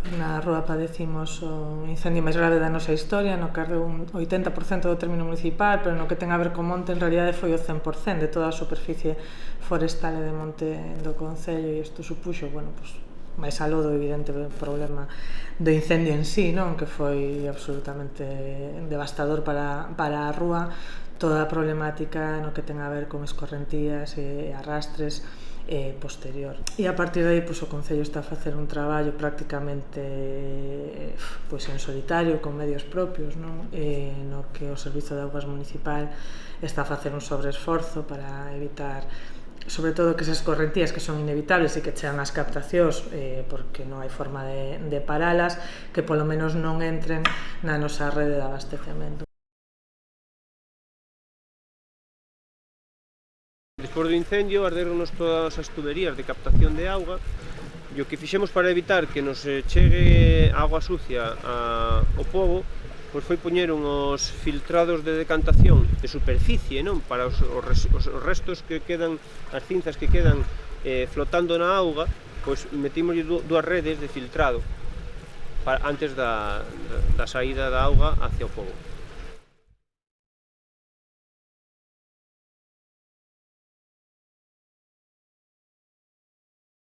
Na Rúa padecimos o incendio máis grave da nosa historia, no que ardeu un 80% do término municipal, pero no que ten a ver co monte en realidade foi o 100% de toda a superficie forestal e de monte do concello, e isto supuxo, bueno, pues, máis aló do evidente problema do incendio en sí, non? Que foi absolutamente devastador para a Rúa, toda a problemática no que ten a ver con escorrentías e arrastres posterior. E a partir de aí, pois, o Concello está a facer un traballo prácticamente pois, en solitario, con medios propios, non? No que o Servizo de Augas Municipal está a facer un sobreesforzo para evitar, sobre todo, que esas correntías que son inevitables e que chegan as captacións porque non hai forma de paralas, que polo menos non entren na nosa rede de abastecemento. Despois do incendio ardéronos todas as tuberías de captación de auga, e o que fixemos para evitar que nos chegue auga sucia ao pobo, pois foi poñer uns filtrados de decantación de superficie, non? Para os restos que quedan, as cinzas que quedan flotando na auga, pois metimos dúas redes de filtrado antes da saída da auga hacia o pobo.